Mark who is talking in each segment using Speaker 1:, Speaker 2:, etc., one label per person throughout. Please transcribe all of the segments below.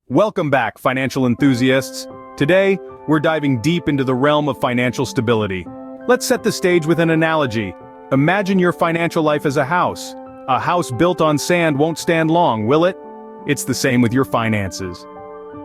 Speaker 1: Welcome back, financial enthusiasts. Today, we're diving deep into the realm of financial stability. Let's set the stage with an analogy. Imagine your financial life as a house. A house built on sand won't stand long, will it? It's the same with your finances.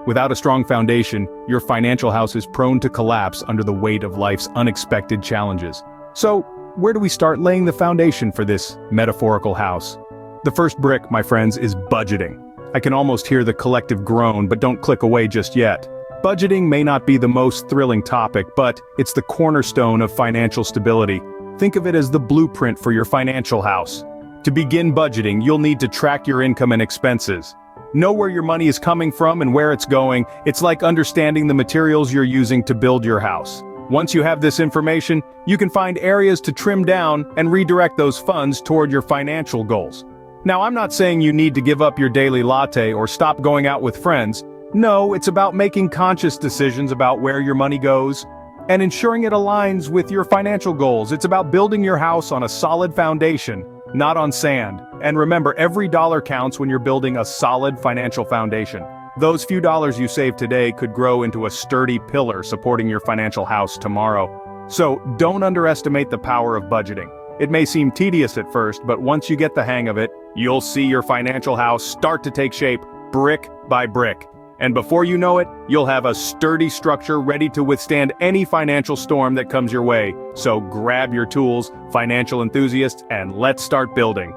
Speaker 1: Without a strong foundation, your financial house is prone to collapse under the weight of life's unexpected challenges. So, where do we start laying the foundation for this metaphorical house? The first brick, my friends, is budgeting. I can almost hear the collective groan, but don't click away just yet. Budgeting may not be the most thrilling topic, but it's the cornerstone of financial stability. Think of it as the blueprint for your financial house. To begin budgeting, you'll need to track your income and expenses. Know where your money is coming from and where it's going. It's like understanding the materials you're using to build your house. Once you have this information, you can find areas to trim down and redirect those funds toward your financial goals. Now, I'm not saying you need to give up your daily latte or stop going out with friends. No, it's about making conscious decisions about where your money goes and ensuring it aligns with your financial goals. It's about building your house on a solid foundation, not on sand. And remember, every dollar counts when you're building a solid financial foundation. Those few dollars you save today could grow into a sturdy pillar supporting your financial house tomorrow. So, don't underestimate the power of budgeting. It may seem tedious at first, but once you get the hang of it, you'll see your financial house start to take shape, brick by brick. And before you know it, you'll have a sturdy structure ready to withstand any financial storm that comes your way. So grab your tools, financial enthusiasts, and let's start building.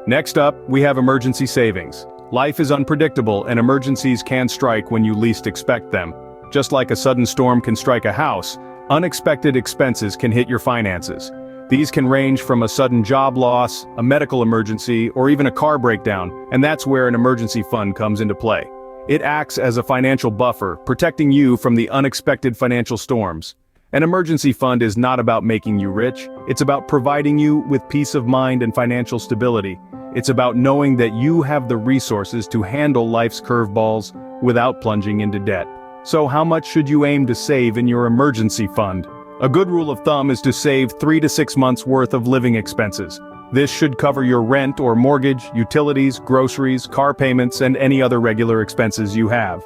Speaker 1: Next up, we have emergency savings. Life is unpredictable, and emergencies can strike when you least expect them. Just like a sudden storm can strike a house, unexpected expenses can hit your finances. These can range from a sudden job loss, a medical emergency, or even a car breakdown, and that's where an emergency fund comes into play. It acts as a financial buffer, protecting you from the unexpected financial storms. An emergency fund is not about making you rich, it's about providing you with peace of mind and financial stability. It's about knowing that you have the resources to handle life's curveballs without plunging into debt. So how much should you aim to save in your emergency fund? A good rule of thumb is to save 3 to 6 months worth of living expenses. This should cover your rent or mortgage, utilities, groceries, car payments, and any other regular expenses you have.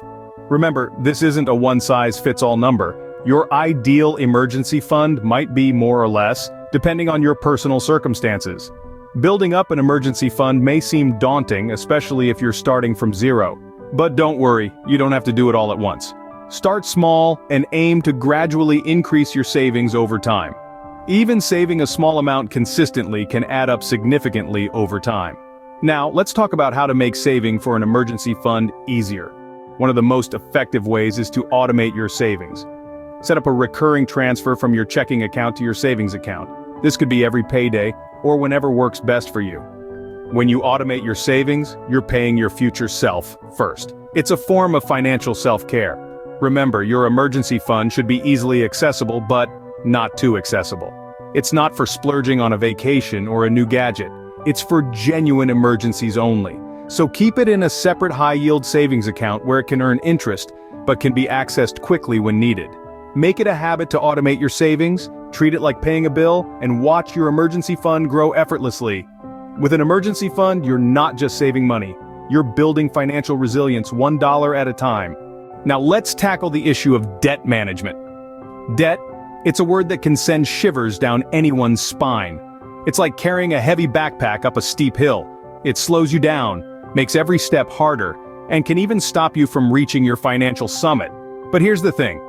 Speaker 1: Remember, this isn't a one-size-fits-all number. Your ideal emergency fund might be more or less, depending on your personal circumstances. Building up an emergency fund may seem daunting, especially if you're starting from zero. But don't worry, you don't have to do it all at once. Start small and aim to gradually increase your savings over time. Even saving a small amount consistently can add up significantly over time. Now, let's talk about how to make saving for an emergency fund easier. One of the most effective ways is to automate your savings. Set up a recurring transfer from your checking account to your savings account. This could be every payday or whenever works best for you. When you automate your savings, you're paying your future self first. It's a form of financial self-care. Remember, your emergency fund should be easily accessible, but not too accessible. It's not for splurging on a vacation or a new gadget. It's for genuine emergencies only. So keep it in a separate high-yield savings account where it can earn interest, but can be accessed quickly when needed. Make it a habit to automate your savings, treat it like paying a bill, and watch your emergency fund grow effortlessly. With an emergency fund, you're not just saving money. You're building financial resilience $1 at a time. Now let's tackle the issue of debt management. Debt, it's a word that can send shivers down anyone's spine. It's like carrying a heavy backpack up a steep hill. It slows you down, makes every step harder, and can even stop you from reaching your financial summit. But here's the thing.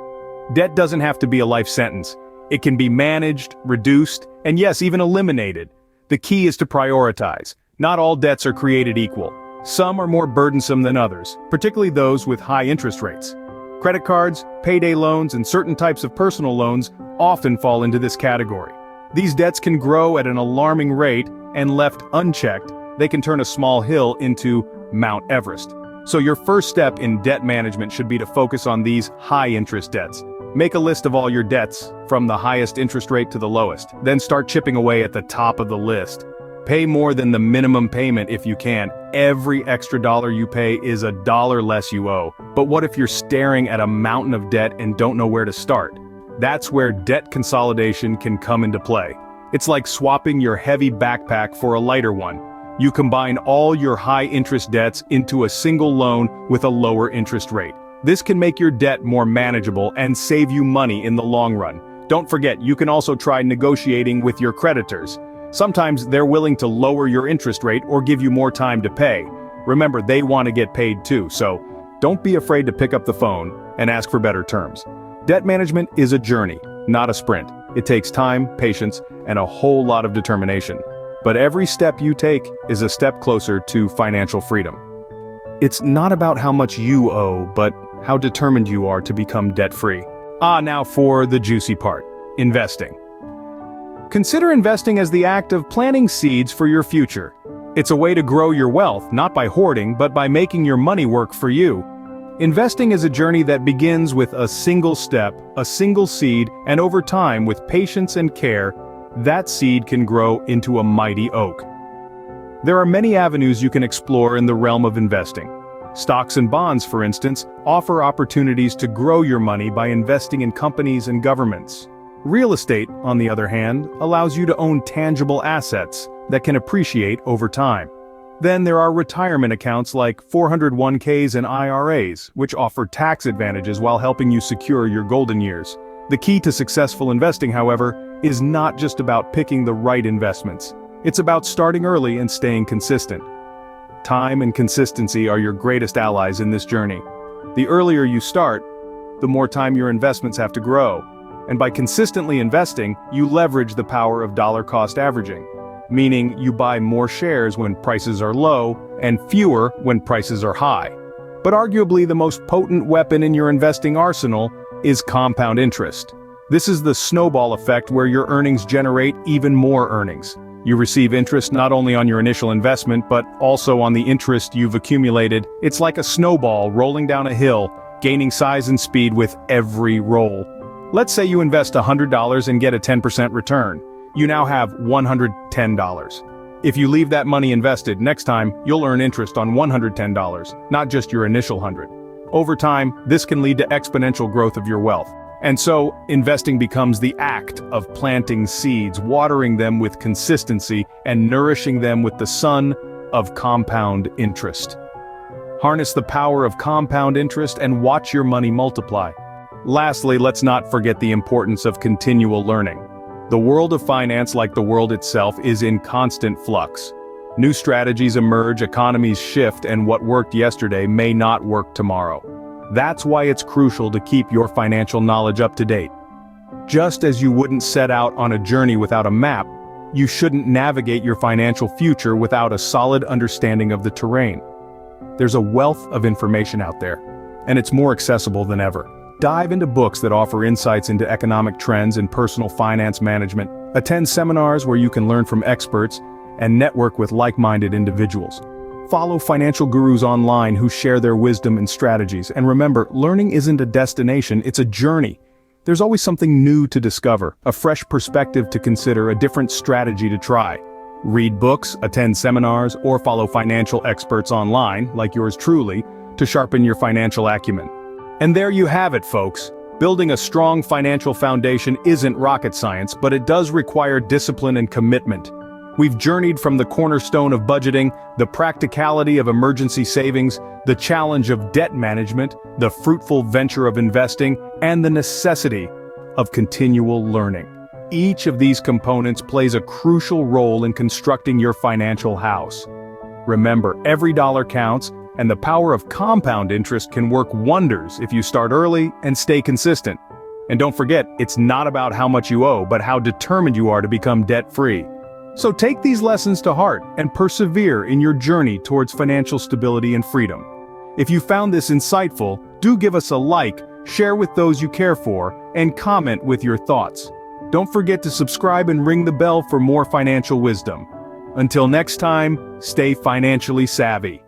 Speaker 1: Debt doesn't have to be a life sentence. It can be managed, reduced, and yes, even eliminated. The key is to prioritize. Not all debts are created equal. Some are more burdensome than others, particularly those with high interest rates. Credit cards, payday loans, and certain types of personal loans often fall into this category. These debts can grow at an alarming rate, and left unchecked, they can turn a small hill into Mount Everest. So your first step in debt management should be to focus on these high-interest debts. Make a list of all your debts, from the highest interest rate to the lowest, then start chipping away at the top of the list. Pay more than the minimum payment if you can. Every extra dollar you pay is a dollar less you owe. But what if you're staring at a mountain of debt and don't know where to start? That's where debt consolidation can come into play. It's like swapping your heavy backpack for a lighter one. You combine all your high-interest debts into a single loan with a lower interest rate. This can make your debt more manageable and save you money in the long run. Don't forget, you can also try negotiating with your creditors. Sometimes they're willing to lower your interest rate or give you more time to pay. Remember, they want to get paid too, so don't be afraid to pick up the phone and ask for better terms. Debt management is a journey, not a sprint. It takes time, patience, and a whole lot of determination. But every step you take is a step closer to financial freedom. It's not about how much you owe, but how determined you are to become debt-free. Now for the juicy part, investing. Consider investing as the act of planting seeds for your future. It's a way to grow your wealth, not by hoarding, but by making your money work for you. Investing is a journey that begins with a single step, a single seed, and over time, with patience and care, that seed can grow into a mighty oak. There are many avenues you can explore in the realm of investing. Stocks and bonds, for instance, offer opportunities to grow your money by investing in companies and governments. Real estate, on the other hand, allows you to own tangible assets that can appreciate over time. Then there are retirement accounts like 401ks and IRAs, which offer tax advantages while helping you secure your golden years. The key to successful investing, however, is not just about picking the right investments. It's about starting early and staying consistent. Time and consistency are your greatest allies in this journey. The earlier you start, the more time your investments have to grow. And by consistently investing, you leverage the power of dollar-cost averaging, meaning you buy more shares when prices are low and fewer when prices are high. But arguably the most potent weapon in your investing arsenal is compound interest. This is the snowball effect where your earnings generate even more earnings. You receive interest not only on your initial investment, but also on the interest you've accumulated. It's like a snowball rolling down a hill, gaining size and speed with every roll. Let's say you invest $100 and get a 10% return. You now have $110. If you leave that money invested, next time, you'll earn interest on $110, not just your initial 100. Over time, this can lead to exponential growth of your wealth. And so, investing becomes the act of planting seeds, watering them with consistency, and nourishing them with the sun of compound interest. Harness the power of compound interest and watch your money multiply. Lastly, let's not forget the importance of continual learning. The world of finance, like the world itself, is in constant flux. New strategies emerge, economies shift, and what worked yesterday may not work tomorrow. That's why it's crucial to keep your financial knowledge up to date. Just as you wouldn't set out on a journey without a map, you shouldn't navigate your financial future without a solid understanding of the terrain. There's a wealth of information out there, and it's more accessible than ever. Dive into books that offer insights into economic trends and personal finance management. Attend seminars where you can learn from experts and network with like-minded individuals. Follow financial gurus online who share their wisdom and strategies. And remember, learning isn't a destination, it's a journey. There's always something new to discover, a fresh perspective to consider, a different strategy to try. Read books, attend seminars, or follow financial experts online, like yours truly, to sharpen your financial acumen. And there you have it, folks. Building a strong financial foundation isn't rocket science, but it does require discipline and commitment. We've journeyed from the cornerstone of budgeting, the practicality of emergency savings, the challenge of debt management, the fruitful venture of investing, and the necessity of continual learning. Each of these components plays a crucial role in constructing your financial house. Remember, every dollar counts, and the power of compound interest can work wonders if you start early and stay consistent. And don't forget, it's not about how much you owe, but how determined you are to become debt-free. So take these lessons to heart and persevere in your journey towards financial stability and freedom. If you found this insightful, do give us a like, share with those you care for, and comment with your thoughts. Don't forget to subscribe and ring the bell for more financial wisdom. Until next time, stay financially savvy.